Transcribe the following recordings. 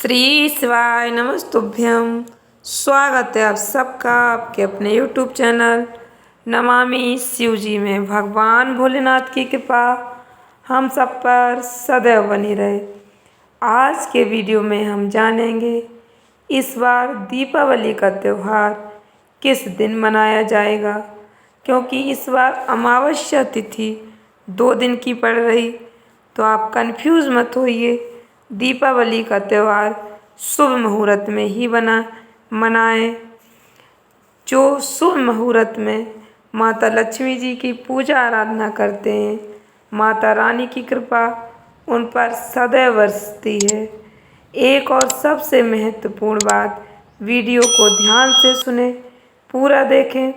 श्री शिवाय नमस्तुभ्यं। स्वागत है आप सबका आपके अपने YouTube चैनल नमामि शिवजी में। भगवान भोलेनाथ की कृपा हम सब पर सदैव बनी रहे। आज के वीडियो में हम जानेंगे इस बार दीपावली का त्यौहार किस दिन मनाया जाएगा, क्योंकि इस बार अमावस्या तिथि 2 दिन की पड़ रही। तो आप कंफ्यूज मत होइए, दीपावली का त्यौहार शुभ मुहूर्त में ही मनाएं। जो शुभ मुहूर्त में माता लक्ष्मी जी की पूजा आराधना करते हैं, माता रानी की कृपा उन पर सदैव बरसती है। एक और सबसे महत्वपूर्ण बात, वीडियो को ध्यान से सुने, पूरा देखें।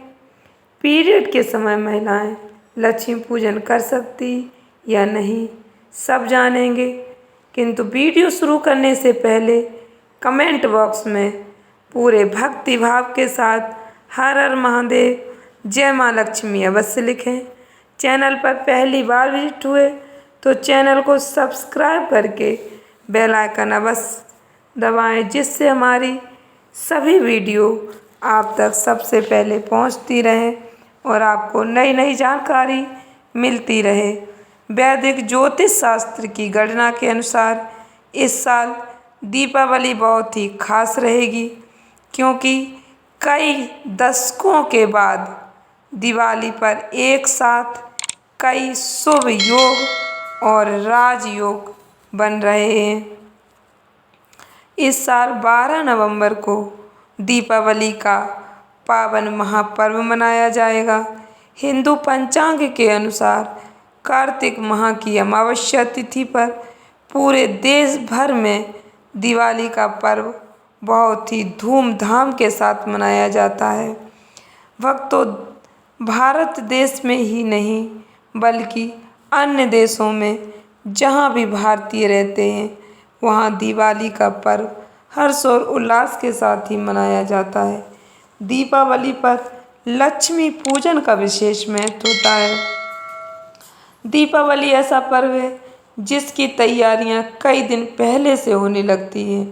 पीरियड के समय महिलाएं लक्ष्मी पूजन कर सकती या नहीं, सब जानेंगे। किंतु वीडियो शुरू करने से पहले कमेंट बॉक्स में पूरे भक्ति भाव के साथ हर हर महादेव, जय माँ लक्ष्मी अवश्य लिखें। चैनल पर पहली बार विजिट हुए तो चैनल को सब्सक्राइब करके बेल आइकन अवश्य दबाएं, जिससे हमारी सभी वीडियो आप तक सबसे पहले पहुंचती रहे और आपको नई नई जानकारी मिलती रहे। वैदिक ज्योतिष शास्त्र की गणना के अनुसार इस साल दीपावली बहुत ही खास रहेगी, क्योंकि कई दशकों के बाद दिवाली पर एक साथ कई शुभ योग और राजयोग बन रहे हैं। इस साल 12 नवंबर को दीपावली का पावन महापर्व मनाया जाएगा। हिंदू पंचांग के अनुसार कार्तिक माह की अमावस्या तिथि पर पूरे देश भर में दिवाली का पर्व बहुत ही धूमधाम के साथ मनाया जाता है। भक्तों, भारत देश में ही नहीं बल्कि अन्य देशों में जहाँ भी भारतीय रहते हैं, वहाँ दिवाली का पर्व हर्ष और उल्लास के साथ ही मनाया जाता है। दीपावली पर लक्ष्मी पूजन का विशेष महत्व होता है। दीपावली ऐसा पर्व है जिसकी तैयारियां कई दिन पहले से होने लगती हैं।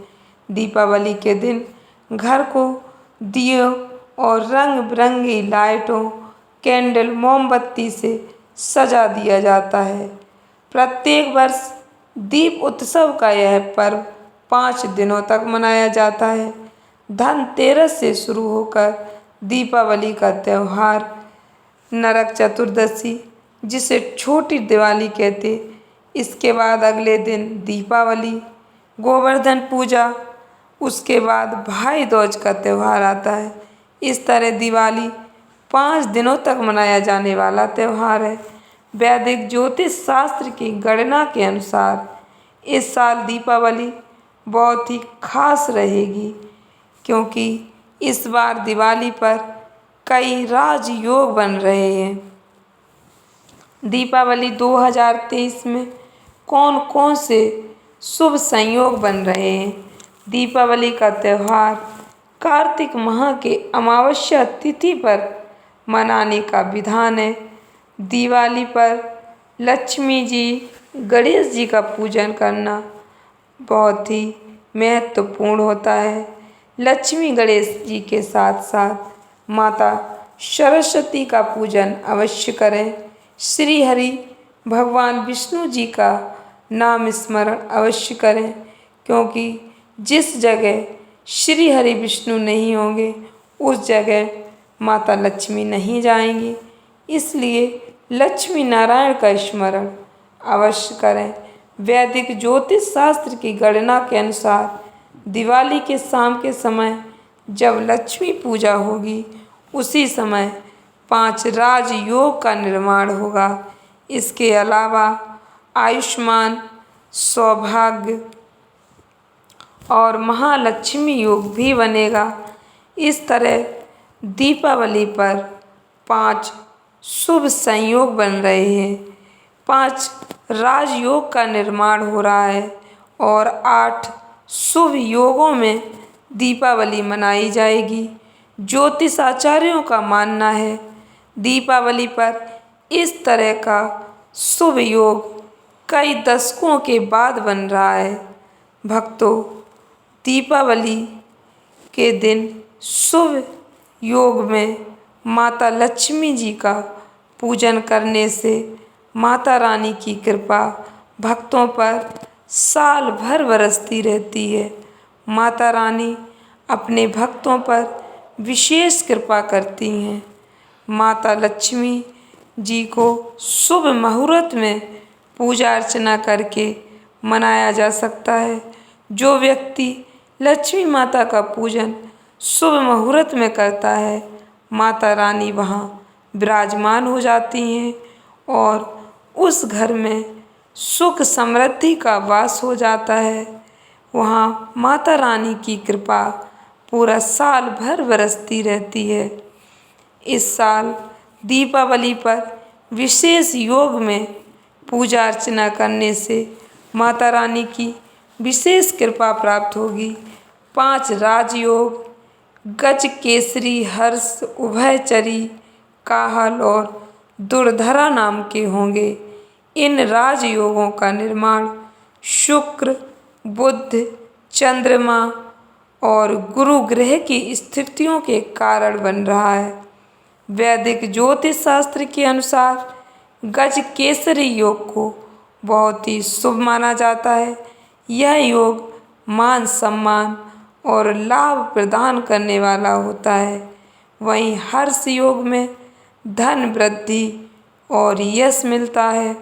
दीपावली के दिन घर को दियों और रंग बिरंगी लाइटों, कैंडल, मोमबत्ती से सजा दिया जाता है। प्रत्येक वर्ष दीप उत्सव का यह पर्व 5 दिनों तक मनाया जाता है। धनतेरस से शुरू होकर दीपावली का त्यौहार नरक चतुर्दशी, जिसे छोटी दिवाली कहते, इसके बाद अगले दिन दीपावली, गोवर्धन पूजा, उसके बाद भाई दूज का त्यौहार आता है। इस तरह दिवाली 5 दिनों तक मनाया जाने वाला त्यौहार है। वैदिक ज्योतिष शास्त्र की गणना के अनुसार इस साल दीपावली बहुत ही खास रहेगी, क्योंकि इस बार दिवाली पर कई राजयोग बन रहे हैं। दीपावली 2023 में कौन कौन से शुभ संयोग बन रहे हैं। दीपावली का त्यौहार कार्तिक माह के अमावस्या तिथि पर मनाने का विधान है। दिवाली पर लक्ष्मी जी, गणेश जी का पूजन करना बहुत ही महत्वपूर्ण होता है। लक्ष्मी गणेश जी के साथ साथ माता सरस्वती का पूजन अवश्य करें। श्री हरि भगवान विष्णु जी का नाम स्मरण अवश्य करें, क्योंकि जिस जगह श्री हरि विष्णु नहीं होंगे उस जगह माता लक्ष्मी नहीं जाएंगी। इसलिए लक्ष्मी नारायण का स्मरण अवश्य करें। वैदिक ज्योतिष शास्त्र की गणना के अनुसार दिवाली के शाम के समय जब लक्ष्मी पूजा होगी, उसी समय 5 राजयोग का निर्माण होगा। इसके अलावा आयुष्मान, सौभाग्य और महालक्ष्मी योग भी बनेगा। इस तरह दीपावली पर 5 शुभ संयोग बन रहे हैं, 5 राजयोग का निर्माण हो रहा है और 8 शुभ योगों में दीपावली मनाई जाएगी। ज्योतिषाचार्यों का मानना है दीपावली पर इस तरह का शुभ योग कई दशकों के बाद बन रहा है। भक्तों, दीपावली के दिन शुभ योग में माता लक्ष्मी जी का पूजन करने से माता रानी की कृपा भक्तों पर साल भर बरसती रहती है। माता रानी अपने भक्तों पर विशेष कृपा करती हैं। माता लक्ष्मी जी को शुभ मुहूर्त में पूजा अर्चना करके मनाया जा सकता है। जो व्यक्ति लक्ष्मी माता का पूजन शुभ मुहूर्त में करता है, माता रानी वहाँ विराजमान हो जाती हैं और उस घर में सुख समृद्धि का वास हो जाता है। वहाँ माता रानी की कृपा पूरा साल भर बरसती रहती है। इस साल दीपावली पर विशेष योग में पूजा अर्चना करने से माता रानी की विशेष कृपा प्राप्त होगी। 5 राजयोग गज केसरी हर्ष उभयचरी काहल और दुर्धरा नाम के होंगे। इन राजयोगों का निर्माण शुक्र, बुध, चंद्रमा और गुरु ग्रह की स्थितियों के कारण बन रहा है। वैदिक ज्योतिष शास्त्र के अनुसार गज केसरी योग को बहुत ही शुभ माना जाता है। यह योग मान सम्मान और लाभ प्रदान करने वाला होता है। वहीं हर्ष योग में धन वृद्धि और यश मिलता है,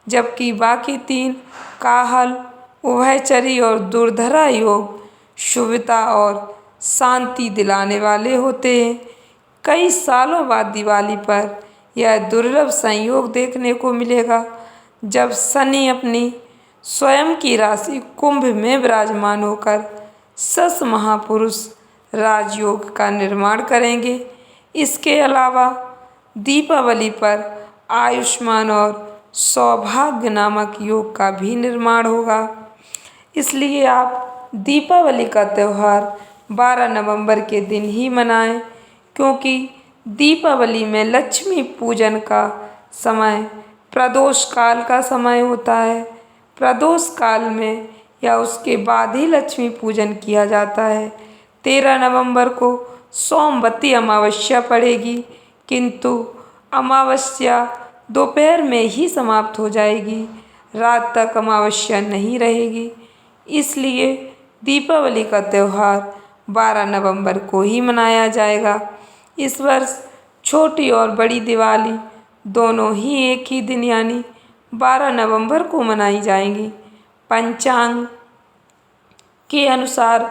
जबकि बाकी 3 काहल, उभयचरी और दुर्धरा योग शुभता और शांति दिलाने वाले होते हैं। कई सालों बाद दिवाली पर यह दुर्लभ संयोग देखने को मिलेगा, जब शनि अपनी स्वयं की राशि कुंभ में विराजमान होकर सस महापुरुष राजयोग का निर्माण करेंगे। इसके अलावा दीपावली पर आयुष्मान और सौभाग्य नामक योग का भी निर्माण होगा। इसलिए आप दीपावली का त्यौहार 12 नवंबर के दिन ही मनाएं, क्योंकि दीपावली में लक्ष्मी पूजन का समय प्रदोष काल का समय होता है। प्रदोष काल में या उसके बाद ही लक्ष्मी पूजन किया जाता है। 13 नवंबर को सोमवती अमावस्या पड़ेगी, किंतु अमावस्या दोपहर में ही समाप्त हो जाएगी, रात तक अमावस्या नहीं रहेगी। इसलिए दीपावली का त्यौहार 12 नवंबर को ही मनाया जाएगा। इस वर्ष छोटी और बड़ी दिवाली दोनों ही एक ही दिन यानी 12 नवंबर को मनाई जाएंगी। पंचांग के अनुसार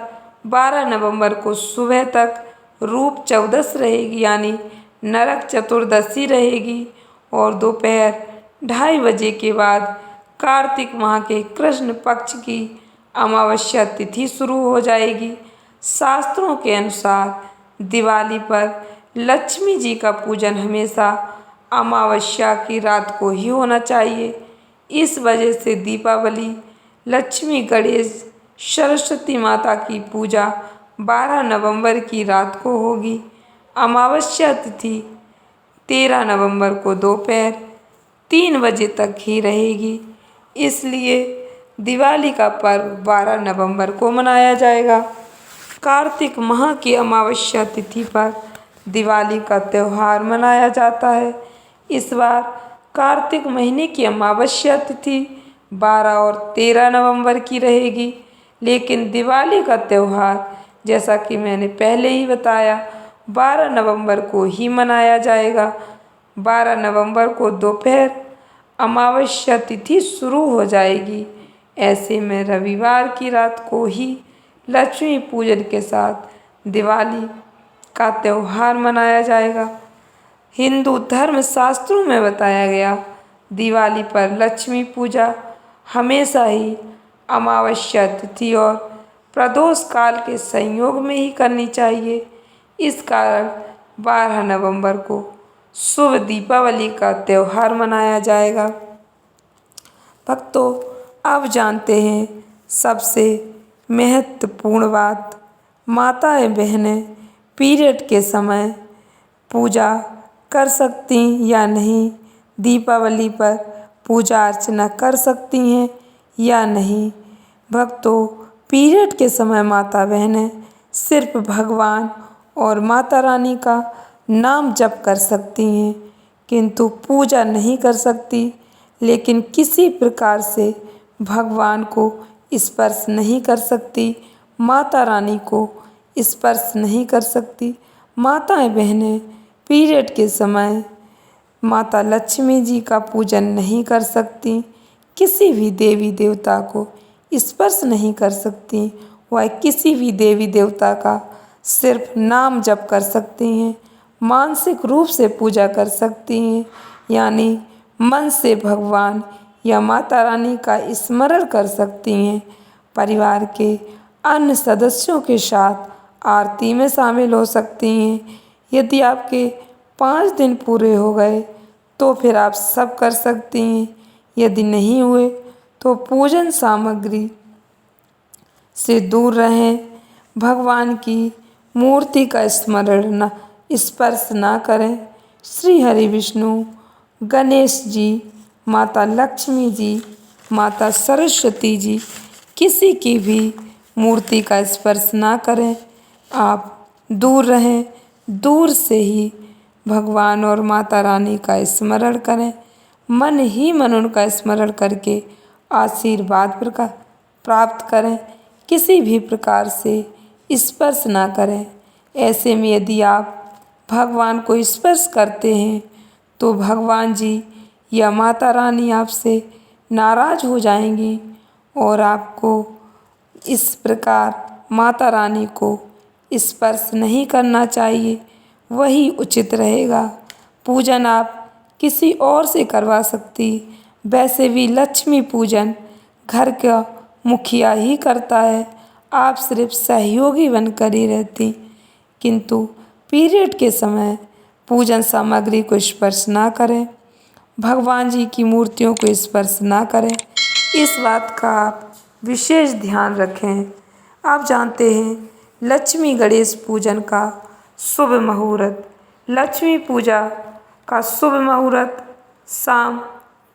12 नवंबर को सुबह तक रूप चौदस रहेगी यानी नरक चतुर्दशी रहेगी और दोपहर 2:30 बजे के बाद कार्तिक माह के कृष्ण पक्ष की अमावस्या तिथि शुरू हो जाएगी। शास्त्रों के अनुसार दिवाली पर लक्ष्मी जी का पूजन हमेशा अमावस्या की रात को ही होना चाहिए। इस वजह से दीपावली, लक्ष्मी, गणेश, सरस्वती माता की पूजा 12 नवंबर की रात को होगी। अमावस्या तिथि 13 नवंबर को दोपहर 3 बजे तक ही रहेगी। इसलिए दिवाली का पर्व 12 नवंबर को मनाया जाएगा। कार्तिक माह की अमावस्या तिथि पर दिवाली का त्यौहार मनाया जाता है। इस बार कार्तिक महीने की अमावस्या तिथि 12 और 13 नवंबर की रहेगी, लेकिन दिवाली का त्यौहार जैसा कि मैंने पहले ही बताया 12 नवंबर को ही मनाया जाएगा। 12 नवंबर को दोपहर अमावस्या तिथि शुरू हो जाएगी। ऐसे में रविवार की रात को ही लक्ष्मी पूजन के साथ दिवाली का त्यौहार मनाया जाएगा। हिंदू धर्म शास्त्रों में बताया गया दिवाली पर लक्ष्मी पूजा हमेशा ही अमावस्या तिथि और प्रदोष काल के संयोग में ही करनी चाहिए। इस कारण 12 नवंबर को शुभ दीपावली का त्यौहार मनाया जाएगा। भक्तों, अब जानते हैं सबसे महत्वपूर्ण बात। माताएं बहनें पीरियड के समय पूजा कर सकती या नहीं, दीपावली पर पूजा अर्चना कर सकती हैं या नहीं। भक्तों, पीरियड के समय माता बहनें सिर्फ भगवान और माता रानी का नाम जप कर सकती हैं, किंतु पूजा नहीं कर सकती। लेकिन किसी प्रकार से भगवान को स्पर्श नहीं कर सकती, माता रानी को स्पर्श नहीं कर सकती। माताएं बहनें पीरियड के समय माता लक्ष्मी जी का पूजन नहीं कर सकती, किसी भी देवी देवता को स्पर्श नहीं कर सकती। वह किसी भी देवी देवता का सिर्फ नाम जप कर सकती हैं, मानसिक रूप से पूजा कर सकती हैं, यानी मन से भगवान या माता रानी का स्मरण कर सकती हैं। परिवार के अन्य सदस्यों के साथ आरती में शामिल हो सकती हैं। यदि आपके 5 दिन पूरे हो गए तो फिर आप सब कर सकती हैं। यदि नहीं हुए तो पूजन सामग्री से दूर रहें। भगवान की मूर्ति का स्मरण न स्पर्श ना करें। श्री हरि विष्णु, गणेश जी, माता लक्ष्मी जी, माता सरस्वती जी, किसी की भी मूर्ति का स्पर्श ना करें। आप दूर रहें, दूर से ही भगवान और माता रानी का स्मरण करें। मन ही मन उनका स्मरण करके आशीर्वाद प्राप्त करें, किसी भी प्रकार से स्पर्श ना करें। ऐसे में यदि आप भगवान को स्पर्श करते हैं तो भगवान जी या माता रानी आपसे नाराज़ हो जाएंगी और आपको इस प्रकार माता रानी को स्पर्श नहीं करना चाहिए, वही उचित रहेगा। पूजन आप किसी और से करवा सकती, वैसे भी लक्ष्मी पूजन घर का मुखिया ही करता है, आप सिर्फ सहयोगी बनकर ही रहती। किंतु पीरियड के समय पूजन सामग्री को स्पर्श ना करें, भगवान जी की मूर्तियों को स्पर्श ना करें, इस बात का आप विशेष ध्यान रखें। आप जानते हैं लक्ष्मी गणेश पूजन का शुभ मुहूर्त, लक्ष्मी पूजा का शुभ मुहूर्त शाम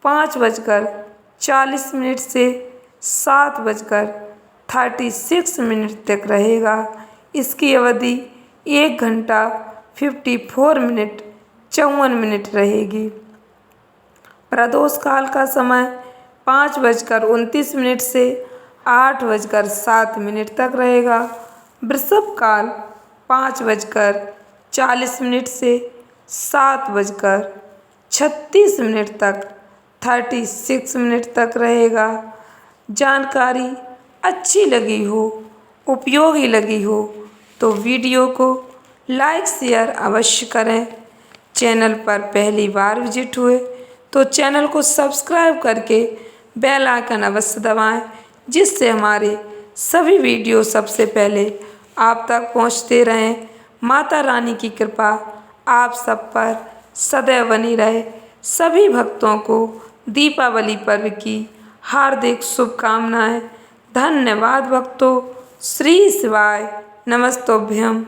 5:40 से 7:36 तक रहेगा। इसकी अवधि 1 घंटा 54 रहेगी। प्रदोष काल का समय 5:29 से 8:07 तक रहेगा। वृषभ काल 5:40 से 7:36 तक 36 तक रहेगा। जानकारी अच्छी लगी हो, उपयोगी लगी हो तो वीडियो को लाइक शेयर अवश्य करें। चैनल पर पहली बार विजिट हुए तो चैनल को सब्सक्राइब करके बेल आइकन अवश्य दबाएं, जिससे हमारे सभी वीडियो सबसे पहले आप तक पहुंचते रहें। माता रानी की कृपा आप सब पर सदैव बनी रहे। सभी भक्तों को दीपावली पर्व की हार्दिक शुभकामनाएं। धन्यवाद भक्तों। श्री शिवाय नमस्तोभ्यम।